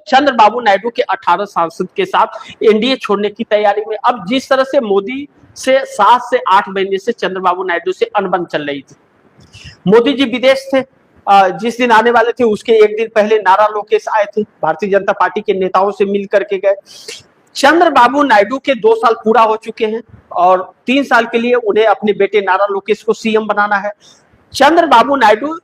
चंद्रबाबू नायडू के 18 सांसद के साथ एनडीए छोड़ने की तैयारी में। अब जिस तरह से मोदी से 7 से 8 महीने से चंद्रबाबू नायडू से अनबन चल रही थी। मोदी जी विदेश थे, जिस दिन आने वाले थे उसके एक दिन पहले नारा लोकेश आए थे, भारतीय जनता पार्टी के नेताओं से मिल करके गए। चंद्रबाबू नायडू के 2 साल पूरा हो चुके हैं और 3 साल के लिए उन्हें अपने बेटे नारा लोकेश को सीएम बनाना है। चंद्रबाबू नायडू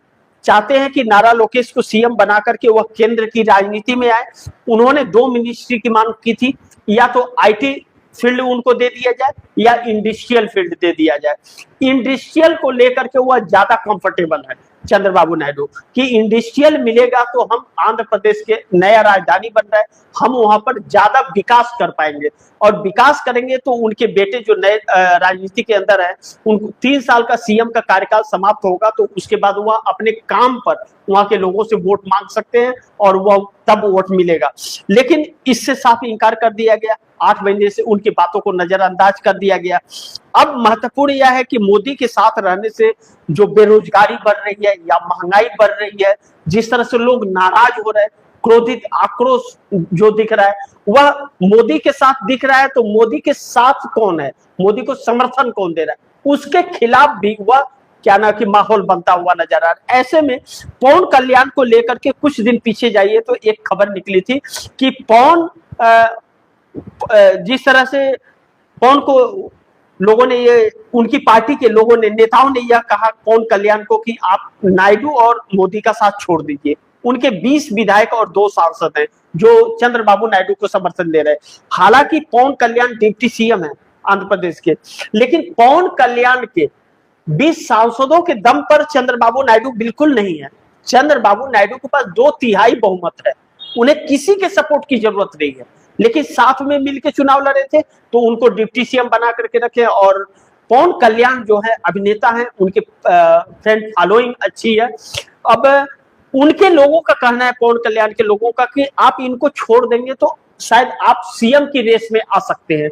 चाहते हैं कि नारा लोकेश को सीएम बना करके वह केंद्र की राजनीति में आए। उन्होंने 2 मिनिस्ट्री की मांग की थी, या तो आईटी फील्ड उनको दे दिया जाए या इंडस्ट्रियल फील्ड दे दिया जाए। इंडस्ट्रियल को लेकर के वह ज्यादा कंफर्टेबल है चंद्रबाबू नायडू कि इंडस्ट्रियल मिलेगा तो हम आंध्र प्रदेश के नया राजधानी बन रहा है, हम वहां पर ज्यादा विकास कर पाएंगे और विकास करेंगे तो उनके बेटे जो नए राजनीति के अंदर है उनको 3 साल का सीएम का कार्यकाल समाप्त होगा तो उसके बाद वह अपने काम पर वहां के लोगों से वोट मांग सकते हैं और वह तब वोट मिलेगा। लेकिन इससे साफ इंकार कर दिया गया, 8 महीने से उनकी बातों को नजरअंदाज कर दिया गया। अब महत्वपूर्ण यह है कि मोदी के साथ रहने से जो बेरोजगारी बढ़ रही है या महंगाई बढ़ रही है, जिस तरह से लोग नाराज हो रहे हैं, क्रोधित आक्रोश जो दिख रहा है वह मोदी के साथ दिख रहा है। तो मोदी के साथ कौन है, मोदी को समर्थन कौन दे रहा है, उसके खिलाफ भी वह क्या ना कि माहौल बनता हुआ नजर आ रहा है। ऐसे में पवन कल्याण को लेकर के कुछ दिन पीछे जाइए तो एक खबर निकली थी कि पवन जिस तरह से पवन को लोगों ने ये उनकी पार्टी के लोगों ने नेताओं ने यह कहा पवन कल्याण को कि आप नायडू और मोदी का साथ छोड़ दीजिए। उनके 20 विधायक और 2 सांसद हैं जो चंद्रबाबू नायडू को समर्थन दे रहे हैं। हालांकि पवन कल्याण डिप्टी सीएम है आंध्र प्रदेश के, लेकिन पवन कल्याण के 20 सांसदों के दम पर चंद्रबाबू नायडू बिल्कुल नहीं है। चंद्रबाबू नायडू के पास 2/3 बहुमत है, उन्हें किसी के सपोर्ट की जरूरत नहीं है, लेकिन साथ में मिलकर चुनाव लड़े थे तो उनको डिप्टी सीएम बना करके रखे। और पवन कल्याण जो है अभिनेता है, उनके फ्रेंड फॉलोइंग अच्छी है। अब उनके लोगों का कहना है, पवन कल्याण के लोगों का, कि आप इनको छोड़ देंगे तो शायद आप सीएम की रेस में आ सकते हैं।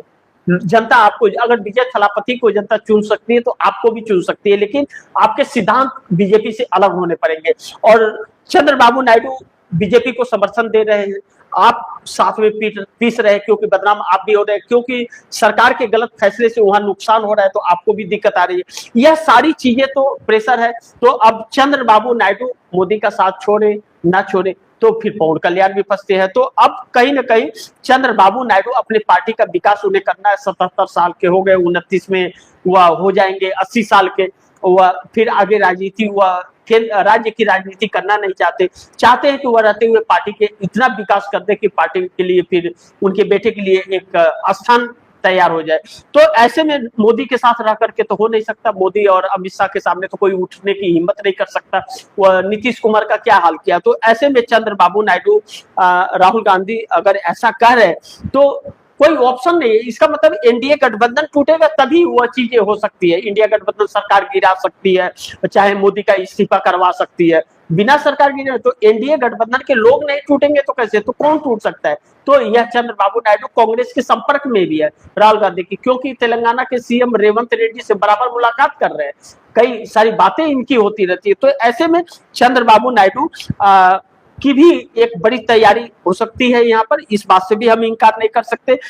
जनता आपको, अगर विजय थलापति को जनता चुन सकती है तो आपको भी चुन सकती है, लेकिन आपके सिद्धांत बीजेपी से अलग होने पड़ेंगे। और चंद्रबाबू नायडू बीजेपी को समर्थन दे रहे हैं, आप साथ में पीस रहे हैं क्योंकि बदनाम आप भी हो रहे हैं, क्योंकि सरकार के गलत फैसले से वहां नुकसान हो रहा है तो आपको भी दिक्कत आ रही है। यह सारी चीजें तो प्रेशर है। तो अब चंद्रबाबू नायडू मोदी का साथ छोड़े ना छोड़े तो फिर पवन कल्याण भी फंसते हैं। तो अब कहीं ना कहीं चंद्रबाबू नायडू अपने पार्टी का विकास उन्हें करना है। 77 साल के हो गए, 29 में वह हो जाएंगे 80 साल के, वह फिर आगे राजनीति वह राज्य की राजनीति करना नहीं चाहते हैं कि वह रहते हुए पार्टी के इतना विकास कर दे कि पार्टी के लिए फिर उनके बेटे के लिए एक स्थान तैयार हो जाए। तो ऐसे में मोदी के साथ रह करके तो हो नहीं सकता। मोदी और अमित शाह के सामने तो कोई उठने की हिम्मत नहीं कर सकता। वह नीतीश कुमार का क्या हाल किया। तो ऐसे में चंद्रबाबू नायडू, राहुल गांधी अगर ऐसा कर रहे तो कोई ऑप्शन नहीं है। इसका मतलब एनडीए गठबंधन टूटेगा तभी वह चीजें हो सकती है। इंडिया गठबंधन सरकार गिरा सकती है, चाहे मोदी का इस्तीफा करवा सकती है। बिना सरकार गिरे तो एनडीए गठबंधन के लोग नहीं टूटेंगे तो कैसे, तो कौन टूट सकता है। तो यह चंद्रबाबू नायडू कांग्रेस के संपर्क में भी है राहुल गांधी की, क्योंकि तेलंगाना के सीएम रेवंत रेड्डी से बराबर मुलाकात कर रहे हैं, कई सारी बातें इनकी होती रहती है। तो ऐसे में चंद्रबाबू नायडू की भी एक बड़ी तैयारी हो सकती है यहाँ पर, इस बात से भी हम इनकार नहीं कर सकते।